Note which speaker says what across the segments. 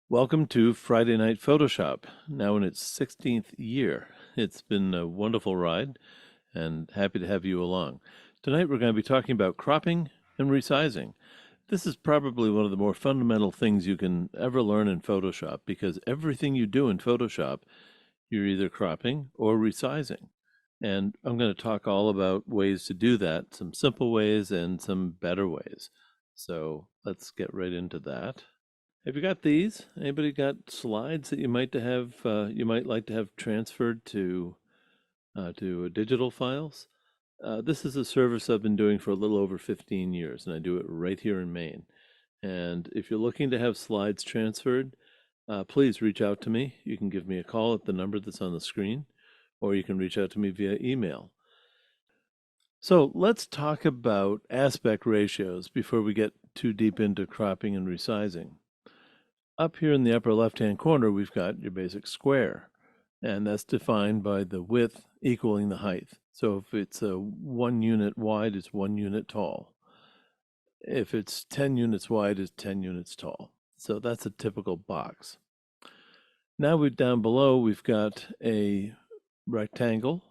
Speaker 1: Welcome to Friday Night Photoshop, now in its 16th year. It's been a wonderful ride and happy to have you along. Tonight we're going to be talking about cropping and resizing. This is probably one of the more fundamental things you can ever learn in Photoshop because everything you do in Photoshop, you're either cropping or resizing. And I'm going to talk all about ways to do that, some simple ways and some better ways. So let's get right into that. Have you got these? Anybody got slides that you might like to have transferred to digital files? This is a service I've been doing for a little over 15 years, and I do it right here in Maine. And if you're looking to have slides transferred, please reach out to me. You can give me a call at the number that's on the screen, or you can reach out to me via email. So let's talk about aspect ratios before we get too deep into cropping and resizing. Up here in the upper left-hand corner, we've got your basic square, and that's defined by the width equaling the height. So if it's 1 unit wide, it's 1 unit tall. If it's 10 units wide, it's 10 units tall. So that's a typical box. Now down below, we've got a rectangle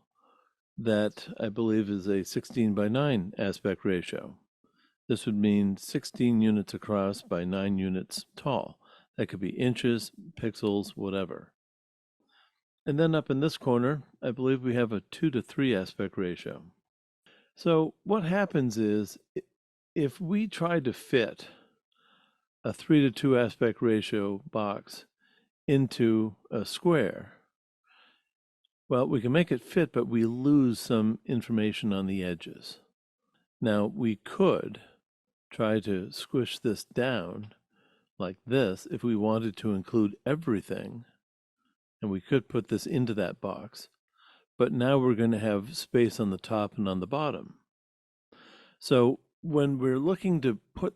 Speaker 1: that I believe is a 16:9 aspect ratio. This would mean 16 units across by 9 units tall. That could be inches, pixels, whatever. And then up in this corner, I believe we have a 2:3 aspect ratio. So what happens is if we try to fit a 3:2 aspect ratio box into a square, well, we can make it fit, but we lose some information on the edges. Now, we could try to squish this down like this if we wanted to include everything, and we could put this into that box, but now we're going to have space on the top and on the bottom. So when we're looking to put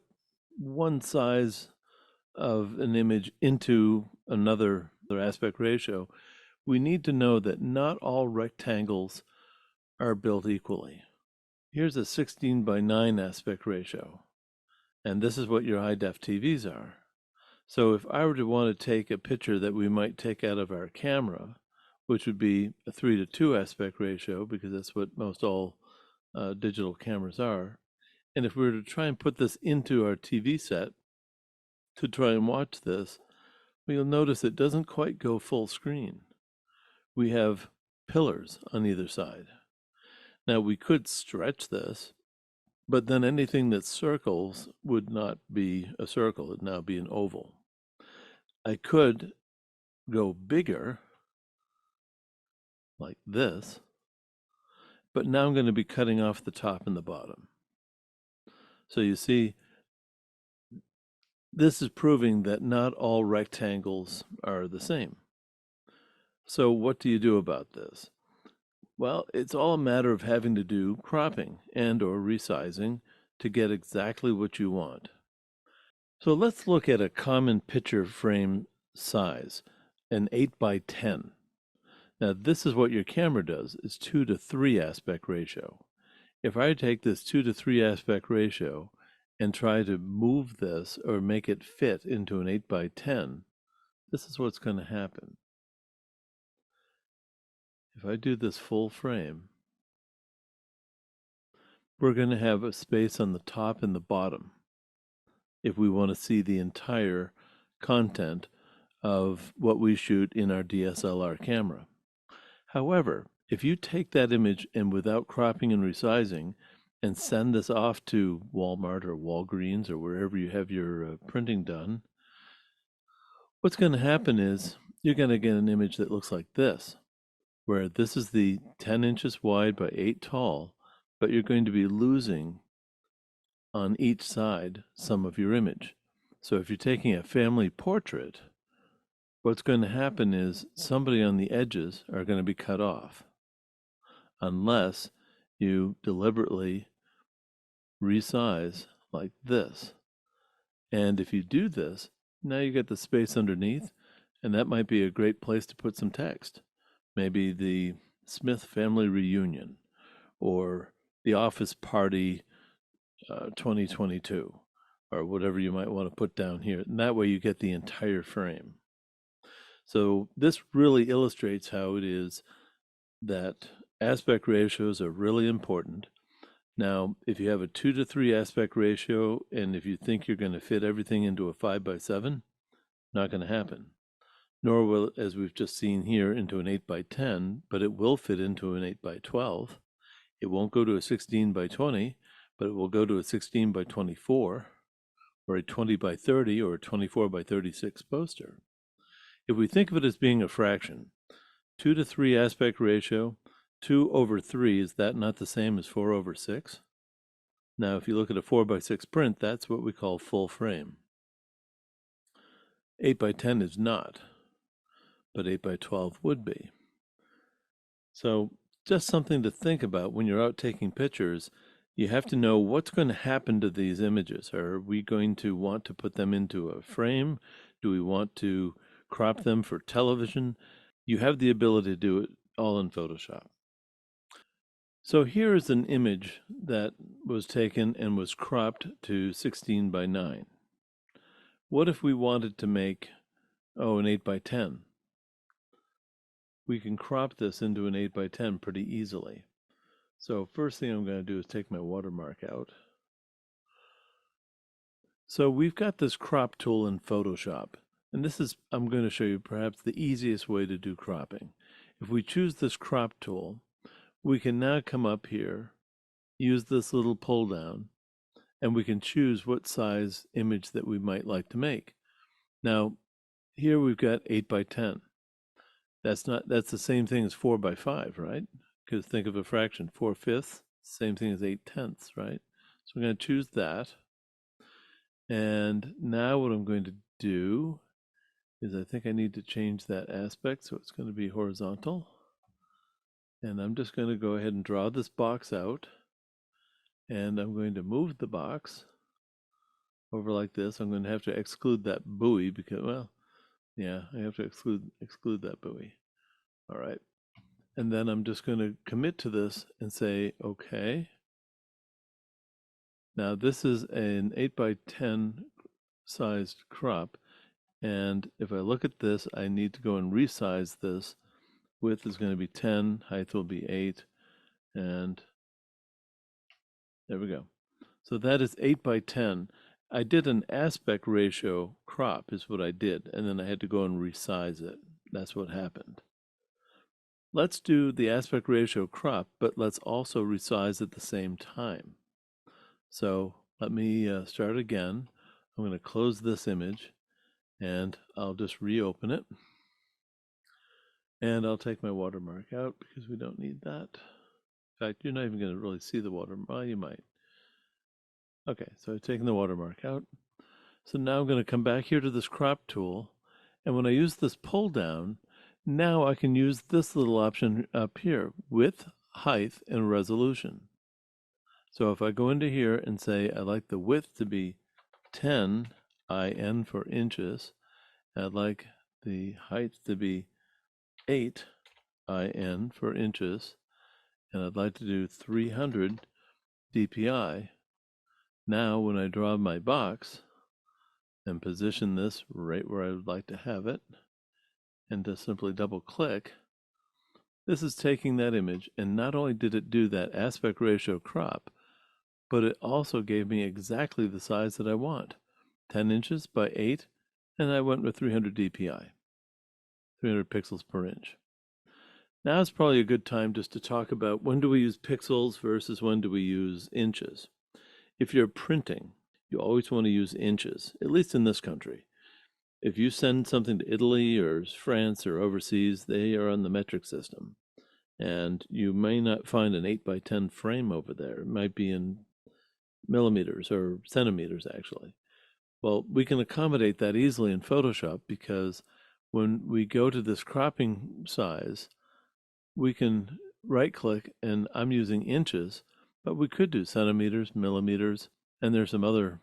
Speaker 1: one size of an image into another aspect ratio, we need to know that not all rectangles are built equally. Here's a 16:9 aspect ratio, and this is what your high-def TVs are. So if I were to want to take a picture that we might take out of our camera, which would be a 3:2 aspect ratio, because that's what most all digital cameras are, and if we were to try and put this into our TV set to try and watch this, well, you'll notice it doesn't quite go full screen. We have pillars on either side. Now we could stretch this, but then anything that circles would not be a circle, it'd now be an oval. I could go bigger, like this, but now I'm going to be cutting off the top and the bottom. So you see, this is proving that not all rectangles are the same. So what do you do about this? Well, it's all a matter of having to do cropping and or resizing to get exactly what you want. So let's look at a common picture frame size, an 8:10. Now this is what your camera does, is 2:3 aspect ratio. If I take this 2:3 aspect ratio and try to move this or make it fit into an 8:10, this is what's going to happen. If I do this full frame, we're going to have a space on the top and the bottom if we want to see the entire content of what we shoot in our DSLR camera. However, if you take that image and without cropping and resizing and send this off to Walmart or Walgreens or wherever you have your printing done, what's going to happen is you're going to get an image that looks like this, where this is the 10 inches wide by 8 tall, but you're going to be losing on each side some of your image. So if you're taking a family portrait, what's going to happen is somebody on the edges are going to be cut off unless you deliberately resize like this. And if you do this, now you get the space underneath, and that might be a great place to put some text. Maybe the Smith family reunion or the office party 2022. or whatever you might want to put down here. And that way you get the entire frame. So this really illustrates how it is that aspect ratios are really important. Now, if you have a 2 to 3 aspect ratio, and if you think you're going to fit everything into a 5 by 7, not going to happen. Nor will, as we've just seen here, into an 8 by 10, but it will fit into an 8 by 12. It won't go to a 16 by 20, but it will go to a 16 by 24, or a 20 by 30, or a 24 by 36 poster. If we think of it as being a fraction, 2 to 3 aspect ratio, 2 over 3, is that not the same as 4 over 6? Now, if you look at a 4 by 6 print, that's what we call full frame. 8 by 10 is not, but 8 by 12 would be. So just something to think about when you're out taking pictures. You have to know what's going to happen to these images. Are we going to want to put them into a frame? Do we want to crop them for television? You have the ability to do it all in Photoshop. So here is an image that was taken and was cropped to 16 by 9. What if we wanted to make, an 8 by 10? We can crop this into an 8 by 10 pretty easily. So first thing I'm going to do is take my watermark out. So we've got this crop tool in Photoshop, and this is, I'm going to show you perhaps the easiest way to do cropping. If we choose this crop tool, we can now come up here, use this little pull down, and we can choose what size image that we might like to make. Now, here we've got 8 by 10. That's the same thing as 4 by 5, right? Because think of a fraction, 4/5, same thing as 8/10, right? So I'm going to choose that. And now what I'm going to do is I think I need to change that aspect, so it's going to be horizontal. And I'm just going to go ahead and draw this box out. And I'm going to move the box over like this. I'm going to have to exclude that buoy because, well, yeah, I have to exclude that buoy. All right. And then I'm just going to commit to this and say, okay. Now this is an 8 by 10 sized crop. And if I look at this, I need to go and resize this. Width is going to be 10, height will be 8, and there we go. So that is 8 by 10. I did an aspect ratio crop is what I did, and then I had to go and resize it. That's what happened. Let's do the aspect ratio crop, but let's also resize at the same time. So let me start again. I'm going to close this image, and I'll just reopen it. And I'll take my watermark out because we don't need that. In fact, you're not even going to really see the watermark. Well, you might. Okay, so I've taken the watermark out. So now I'm going to come back here to this crop tool. And when I use this pull down, now I can use this little option up here, width, height, and resolution. So if I go into here and say I like the width to be 10 IN for inches, and I'd like the height to be 8 IN for inches, and I'd like to do 300 dpi. Now when I draw my box and position this right where I would like to have it, and just simply double click, this is taking that image, and not only did it do that aspect ratio crop, but it also gave me exactly the size that I want, 10 inches by 8, and I went with 300 dpi, 300 pixels per inch. Now is probably a good time just to talk about when do we use pixels versus when do we use inches. If you're printing, you always want to use inches, at least in this country. If you send something to Italy or France or overseas, they are on the metric system. And you may not find an 8 by 10 frame over there. It might be in millimeters or centimeters, actually. Well, we can accommodate that easily in Photoshop because when we go to this cropping size, we can right-click, and I'm using inches, but we could do centimeters, millimeters, and there's some other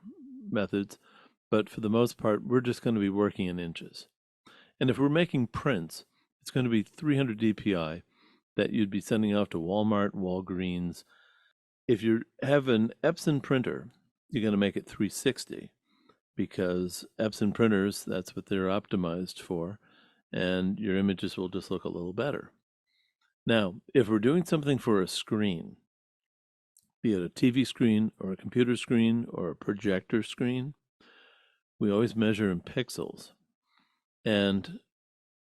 Speaker 1: methods. But for the most part, we're just going to be working in inches. And if we're making prints, it's going to be 300 dpi that you'd be sending off to Walmart, Walgreens. If you have an Epson printer, you're going to make it 360. because Epson printers, that's what they're optimized for, and your images will just look a little better. Now, if we're doing something for a screen, be it a TV screen or a computer screen or a projector screen, we always measure in pixels. And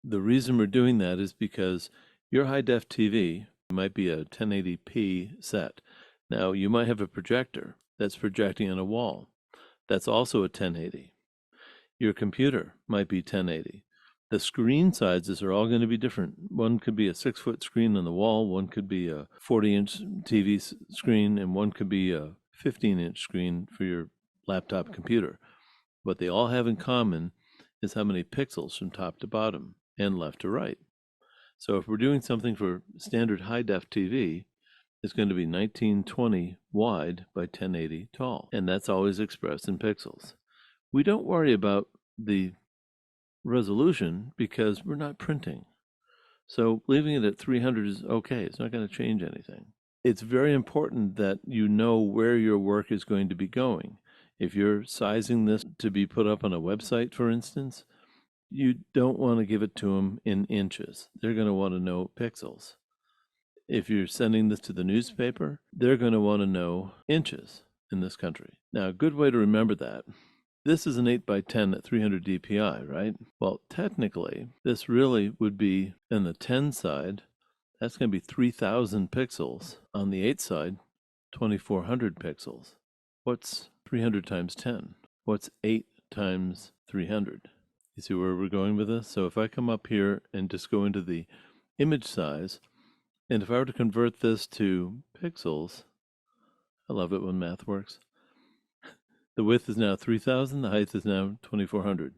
Speaker 1: the reason we're doing that is because your high-def TV might be a 1080p set. Now, you might have a projector that's projecting on a wall. That's also a 1080. Your computer might be 1080. The screen sizes are all going to be different. One could be a 6-foot screen on the wall, one could be a 40-inch TV screen, and one could be a 15-inch screen for your laptop computer. What they all have in common is how many pixels from top to bottom and left to right. So if we're doing something for standard high-def TV, it's going to be 1920 wide by 1080 tall, and that's always expressed in pixels. We don't worry about the resolution because we're not printing. So leaving it at 300 is okay. It's not going to change anything. It's very important that you know where your work is going to be going. If you're sizing this to be put up on a website, for instance, you don't want to give it to them in inches. They're going to want to know pixels. If you're sending this to the newspaper, they're going to want to know inches in this country. Now, a good way to remember that, this is an 8 by 10 at 300 dpi, right? Well, technically, this really would be on the 10 side, that's going to be 3,000 pixels. On the 8 side, 2,400 pixels. What's 300 times 10? What's 8 times 300? You see where we're going with this? So if I come up here and just go into the image size, and if I were to convert this to pixels, I love it when math works. The width is now 3,000, the height is now 2,400.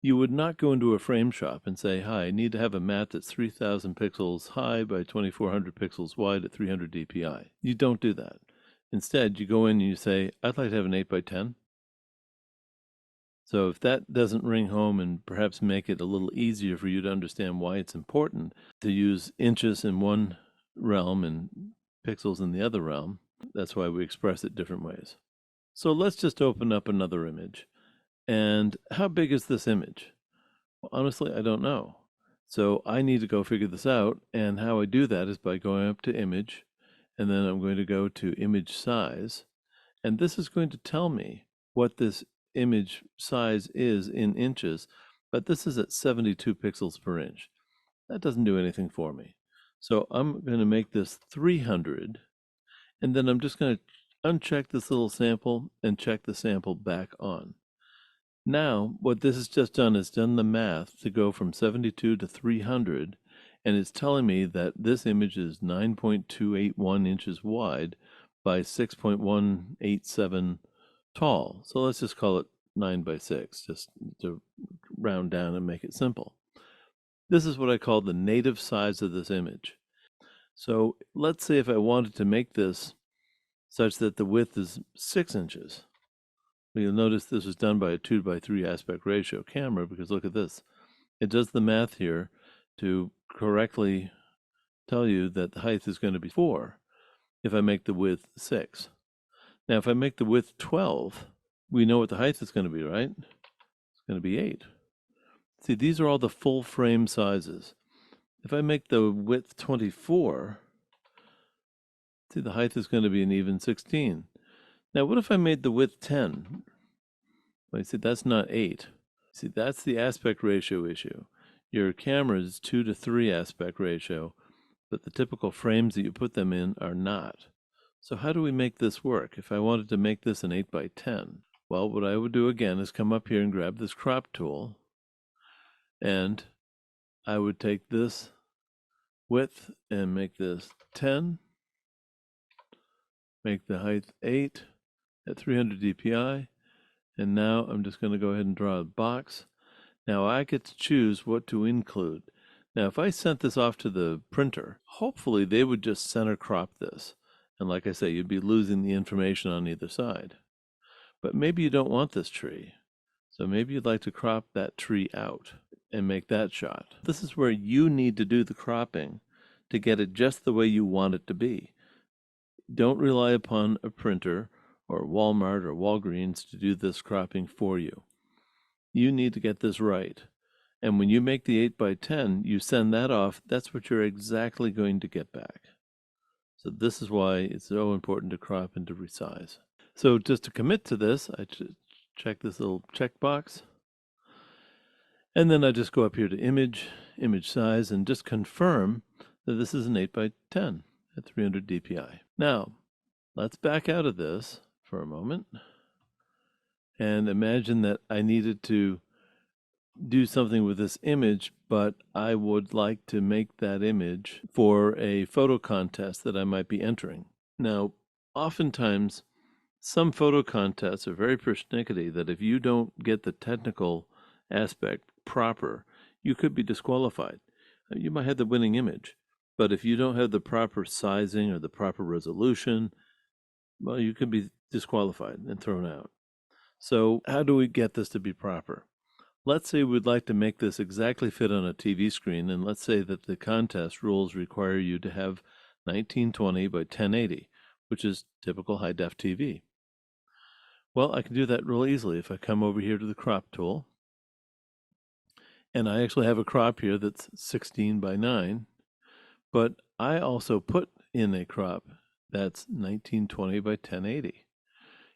Speaker 1: You would not go into a frame shop and say, hi, I need to have a mat that's 3,000 pixels high by 2,400 pixels wide at 300 dpi. You don't do that. Instead, you go in and you say, I'd like to have an 8 by 10. So if that doesn't ring home and perhaps make it a little easier for you to understand why it's important to use inches in one realm and pixels in the other realm, that's why we express it different ways. So let's just open up another image. And how big is this image? Well, honestly, I don't know. So I need to go figure this out. And how I do that is by going up to image, and then I'm going to go to image size. And this is going to tell me what this image size is in inches, but this is at 72 pixels per inch. That doesn't do anything for me. So I'm going to make this 300, and then I'm just going to uncheck this little sample and check the sample back on. Now, what this has just done is done the math to go from 72 to 300, and it's telling me that this image is 9.281 inches wide by 6.187 tall. So let's just call it 9 by 6, just to round down and make it simple. This is what I call the native size of this image. So let's say if I wanted to make this such that the width is 6 inches. Well, you'll notice this was done by a 2 by 3 aspect ratio camera, because look at this. It does the math here to correctly tell you that the height is going to be 4 if I make the width 6. Now, if I make the width 12, we know what the height is going to be, right? It's going to be 8. See, these are all the full frame sizes. If I make the width 24, see, the height is going to be an even 16. Now, what if I made the width 10? Well, you see, that's not 8. See, that's the aspect ratio issue. Your camera is 2 to 3 aspect ratio, but the typical frames that you put them in are not. So how do we make this work? If I wanted to make this an 8 by 10, well, what I would do again is come up here and grab this crop tool, and I would take this width and make this 10, make the height 8 at 300 dpi, and now I'm just going to go ahead and draw a box. Now I get to choose what to include. Now if I sent this off to the printer, hopefully they would just center crop this. And like I say, you'd be losing the information on either side. But maybe you don't want this tree. So maybe you'd like to crop that tree out and make that shot. This is where you need to do the cropping to get it just the way you want it to be. Don't rely upon a printer or Walmart or Walgreens to do this cropping for you. You need to get this right. And when you make the 8 by 10, you send that off, that's what you're exactly going to get back. So this is why it's so important to crop and to resize. So just to commit to this, I check this little checkbox. And then I just go up here to image size, and just confirm that this is an 8 by 10 at 300 dpi. Now, let's back out of this for a moment and imagine that I needed to do something with this image, but I would like to make that image for a photo contest that I might be entering. Now, oftentimes, some photo contests are very persnickety that if you don't get the technical aspect proper, you could be disqualified. You might have the winning image, but if you don't have the proper sizing or the proper resolution, well, you could be disqualified and thrown out. So how do we get this to be proper? Let's say we'd like to make this exactly fit on a TV screen, and let's say that the contest rules require you to have 1920 by 1080, which is typical high-def TV. Well, I can do that real easily if I come over here to the crop tool. And I actually have a crop here that's 16 by 9, but I also put in a crop that's 1920 by 1080.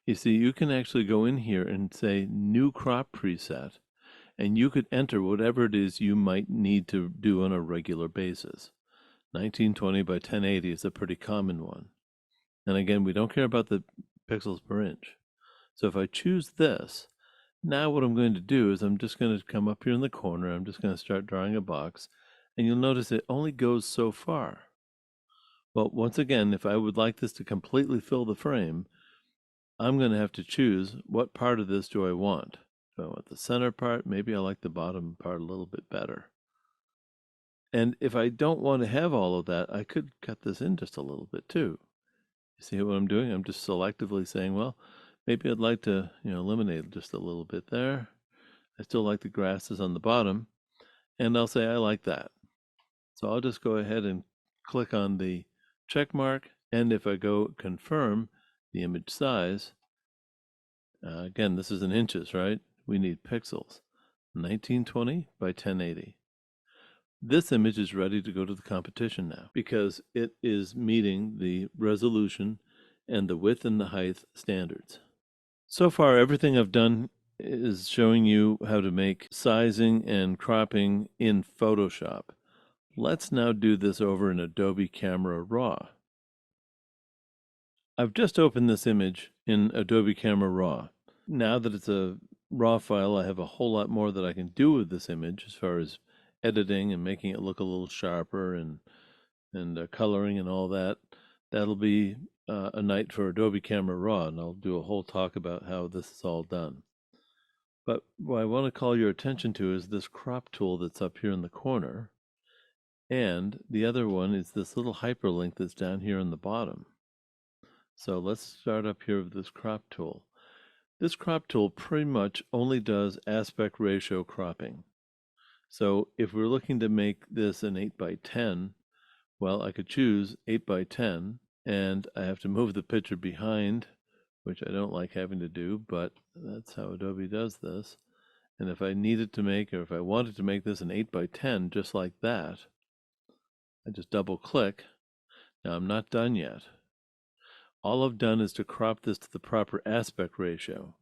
Speaker 1: You see, you can actually go in here and say new crop preset, and you could enter whatever it is you might need to do on a regular basis. 1920 by 1080 is a pretty common one. And again, we don't care about the pixels per inch. So if I choose this, now what I'm going to do is I'm just going to come up here in the corner. I'm just going to start drawing a box, and you'll notice it only goes so far. Well, once again, if I would like this to completely fill the frame, I'm going to have to choose what part of this do I want. Do I want the center part? Maybe I like the bottom part a little bit better. And if I don't want to have all of that, I could cut this in just a little bit too. You see what I'm doing? I'm just selectively saying, well, maybe I'd like to, eliminate just a little bit there. I still like the grasses on the bottom, and I'll say I like that. So I'll just go ahead and click on the check mark, and if I go confirm the image size, again, this is in inches, right? We need pixels, 1920 by 1080. This image is ready to go to the competition now because it is meeting the resolution and the width and the height standards. So far, everything I've done is showing you how to make sizing and cropping in Photoshop. Let's now do this over in Adobe Camera Raw. I've just opened this image in Adobe Camera Raw. Now that it's a raw file, I have a whole lot more that I can do with this image as far as editing and making it look a little sharper and coloring and all that. That'll be a night for Adobe Camera Raw, and I'll do a whole talk about how this is all done. But what I want to call your attention to is this crop tool that's up here in the corner, and the other one is this little hyperlink that's down here in the bottom. So let's start up here with this crop tool. This crop tool pretty much only does aspect ratio cropping. So if we're looking to make this an 8 by 10, well, I could choose 8 by 10, and I have to move the picture behind, which I don't like having to do, but that's how Adobe does this. And if I needed to make, or if I wanted to make this an 8 by 10, just like that, I just double click. Now I'm not done yet. All I've done is to crop this to the proper aspect ratio.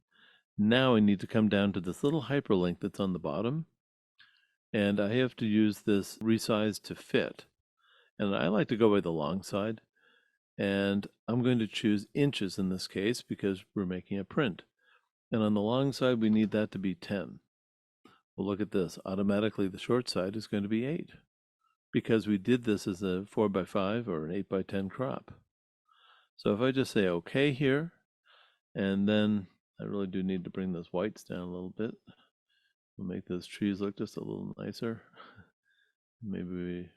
Speaker 1: Now I need to come down to this little hyperlink that's on the bottom, and I have to use this resize to fit. And I like to go by the long side, and I'm going to choose inches in this case because we're making a print. And on the long side, we need that to be 10. Well, look at this. Automatically, the short side is going to be 8 because we did this as a 4 by 5 or an 8 by 10 crop. So if I just say OK here, and then I really do need to bring those whites down a little bit. We'll make those trees look just a little nicer. Maybe we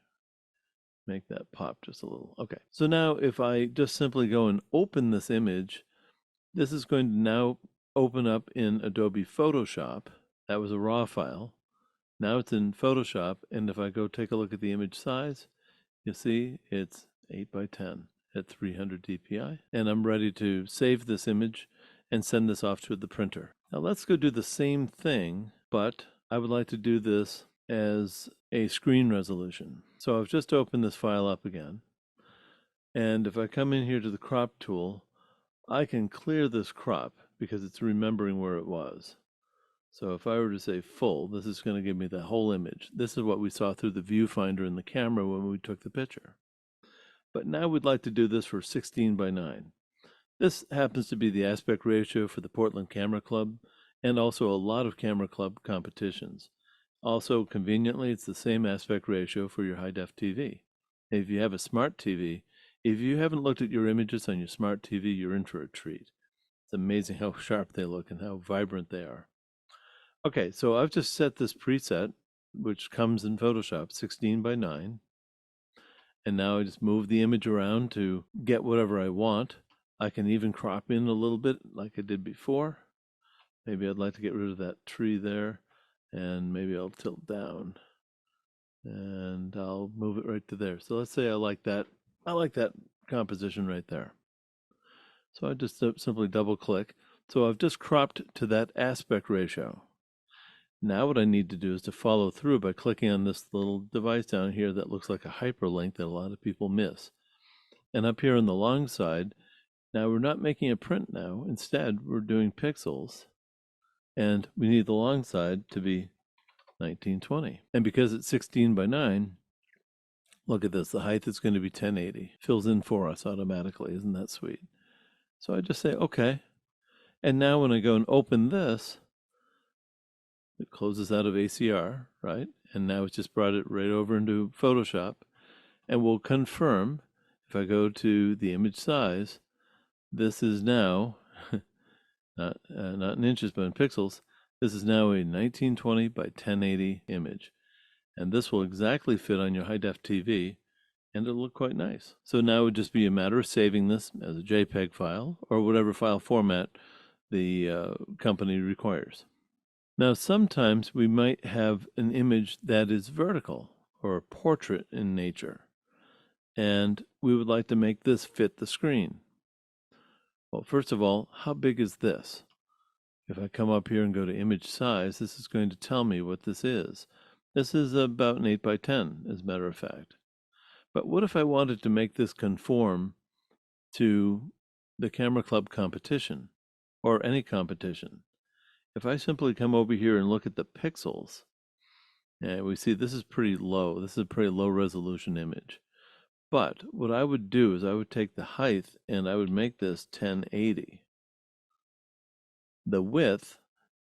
Speaker 1: make that pop just a little. Okay, so now if I just simply go and open this image, this is going to now open up in Adobe Photoshop. That was a raw file. Now it's in Photoshop, and if I go take a look at the image size, you see it's 8 by 10 at 300 dpi, and I'm ready to save this image and send this off to the printer. Now let's go do the same thing but I would like to do this as a screen resolution. So I've just opened this file up again. And if I come in here to the crop tool, I can clear this crop because it's remembering where it was. So if I were to say full, this is going to give me the whole image. This is what we saw through the viewfinder in the camera when we took the picture. But now we'd like to do this for 16 by 9. This happens to be the aspect ratio for the Portland Camera Club and also a lot of camera club competitions. Also, conveniently, it's the same aspect ratio for your high-def TV. If you have a smart TV, if you haven't looked at your images on your smart TV, you're in for a treat. It's amazing how sharp they look and how vibrant they are. Okay, so I've just set this preset, which comes in Photoshop, 16 by 9. And now I just move the image around to get whatever I want. I can even crop in a little bit like I did before. Maybe I'd like to get rid of that tree there, and maybe I'll tilt down. And I'll move it right to there. So let's say I like that composition right there. So I just simply double click. So I've just cropped to that aspect ratio. Now what I need to do is to follow through by clicking on this little device down here that looks like a hyperlink that a lot of people miss. And up here on the long side, now we're not making a print now. Instead, we're doing pixels. And we need the long side to be 1920. And because it's 16 by 9, look at this, the height is going to be 1080. Fills in for us automatically. Isn't that sweet? So I just say, okay. And now when I go and open this, it closes out of ACR, right? And now it's just brought it right over into Photoshop. And we'll confirm, if I go to the image size, this is now, not in inches, but in pixels, this is now a 1920 by 1080 image. And this will exactly fit on your high-def TV, and it'll look quite nice. So now it would just be a matter of saving this as a JPEG file, or whatever file format the company requires. Now, sometimes we might have an image that is vertical or a portrait in nature, and we would like to make this fit the screen. Well, first of all, how big is this? If I come up here and go to image size, this is going to tell me what this is. This is about an 8 by 10, as a matter of fact. But what if I wanted to make this conform to the Camera Club competition, or any competition? If I simply come over here and look at the pixels, and we see this is pretty low. This is a pretty low resolution image. But what I would do is I would take the height and I would make this 1080. The width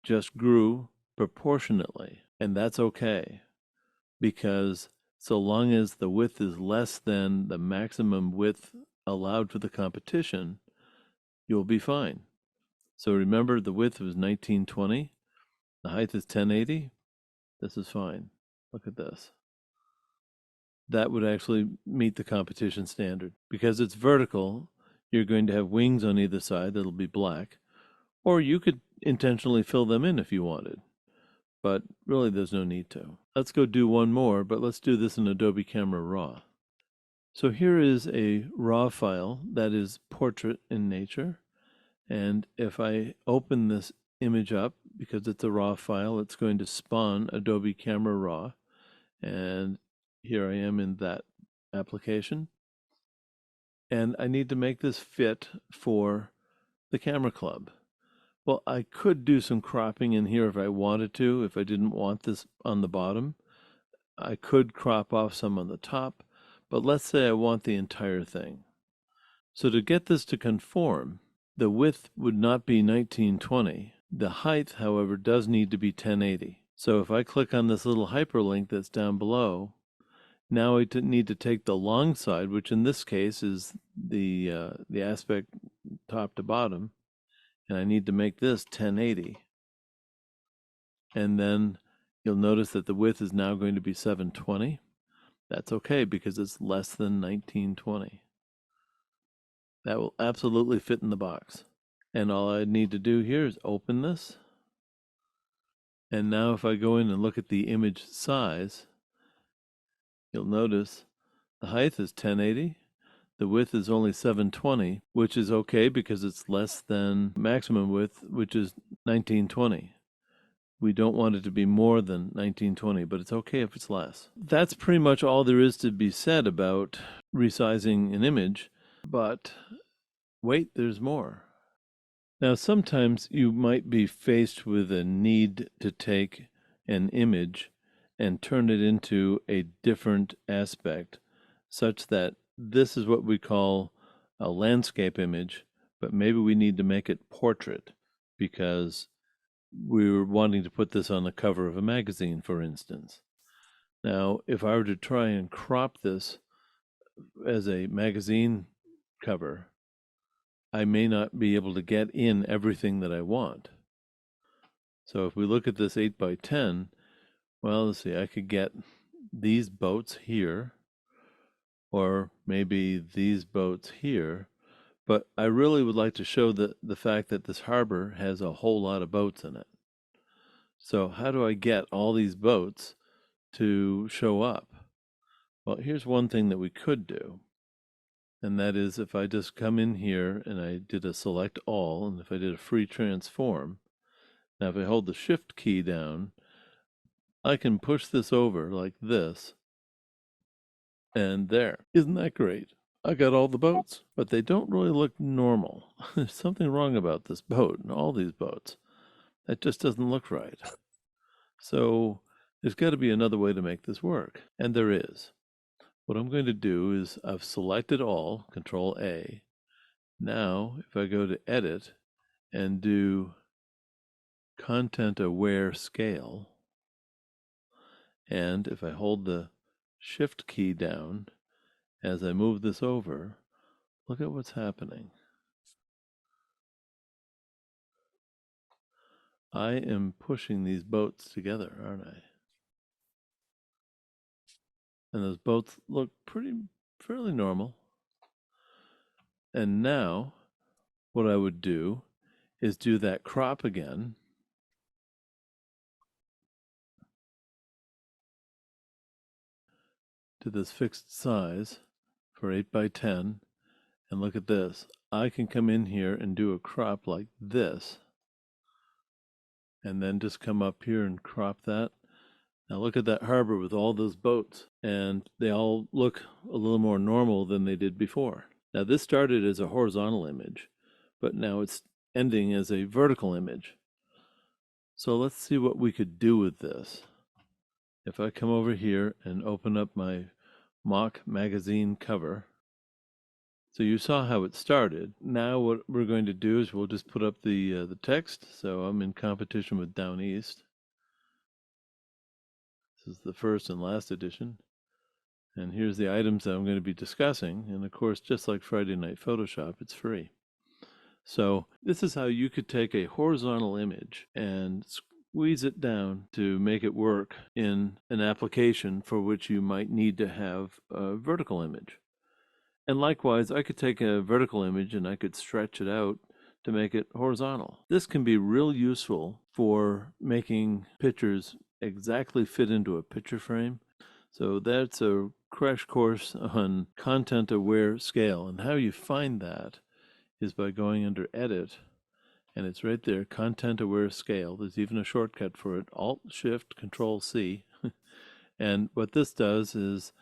Speaker 1: just grew proportionately, and that's okay, because so long as the width is less than the maximum width allowed for the competition, you'll be fine. So remember, the width was 1920, the height is 1080. This is fine. Look at this. That would actually meet the competition standard. Because it's vertical, you're going to have wings on either side that'll be black, or you could intentionally fill them in if you wanted. But really there's no need to. Let's go do one more, but let's do this in Adobe Camera Raw. So here is a RAW file that is portrait in nature. And if I open this image up, because it's a RAW file, it's going to spawn Adobe Camera Raw. And here I am in that application. And I need to make this fit for the Camera Club. Well, I could do some cropping in here if I wanted to, if I didn't want this on the bottom. I could crop off some on the top, but let's say I want the entire thing. So to get this to conform, the width would not be 1920. The height, however, does need to be 1080. So if I click on this little hyperlink that's down below, now I need to take the long side, which in this case is the aspect top to bottom, and I need to make this 1080. And then you'll notice that the width is now going to be 720. That's okay because it's less than 1920. That will absolutely fit in the box. And all I need to do here is open this. And now if I go in and look at the image size, you'll notice the height is 1080. The width is only 720, which is okay because it's less than maximum width, which is 1920. We don't want it to be more than 1920, but it's okay if it's less. That's pretty much all there is to be said about resizing an image, but wait, there's more. Now, sometimes you might be faced with a need to take an image and turn it into a different aspect, such that this is what we call a landscape image, but maybe we need to make it portrait because we were wanting to put this on the cover of a magazine, for instance. Now, if I were to try and crop this as a magazine cover, I may not be able to get in everything that I want. So if we look at this 8 by 10, well, let's see, I could get these boats here, or maybe these boats here, but I really would like to show the fact that this harbor has a whole lot of boats in it. So how do I get all these boats to show up? Well, here's one thing that we could do. And that is if I just come in here and I did a select all, and if I did a free transform, now if I hold the shift key down, I can push this over like this, and there. Isn't that great? I got all the boats, but they don't really look normal. There's something wrong about this boat and all these boats. That just doesn't look right. So there's got to be another way to make this work, and there is. What I'm going to do is I've selected all, Control A. Now, if I go to Edit and do Content Aware Scale, and if I hold the Shift key down as I move this over, look at what's happening. I am pushing these boats together, aren't I? And those boats look fairly normal. And now, what I would do is do that crop again. To this fixed size for 8 by 10. And look at this. I can come in here and do a crop like this. And then just come up here and crop that. Now look at that harbor with all those boats, and they all look a little more normal than they did before. Now this started as a horizontal image, but now it's ending as a vertical image. So let's see what we could do with this. If I come over here and open up my mock magazine cover, so you saw how it started. Now what we're going to do is we'll just put up the text. So I'm in competition with Down East. This is the first and last edition. And here's the items that I'm going to be discussing. And of course, just like Friday Night Photoshop, it's free. So this is how you could take a horizontal image and squeeze it down to make it work in an application for which you might need to have a vertical image. And likewise, I could take a vertical image and I could stretch it out to make it horizontal. This can be real useful for making pictures exactly fit into a picture frame. So that's a crash course on content aware scale. And how you find that is by going under Edit, and it's right there, content aware scale. There's even a shortcut for it, Alt Shift Control C. And what this does is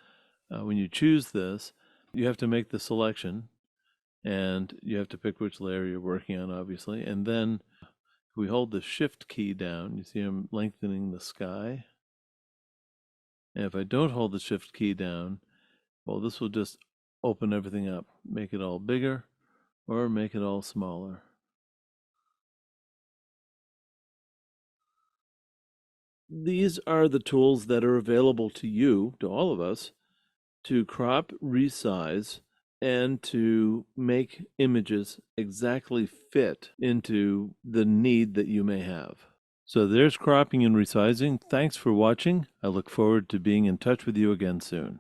Speaker 1: when you choose this, you have to make the selection, and you have to pick which layer you're working on, obviously. And then if we hold the Shift key down, you see I'm lengthening the sky. And if I don't hold the Shift key down, well, this will just open everything up, make it all bigger or make it all smaller. These are the tools that are available to you, to all of us, to crop, resize, and to make images exactly fit into the need that you may have. So there's cropping and resizing. Thanks for watching. I look forward to being in touch with you again soon.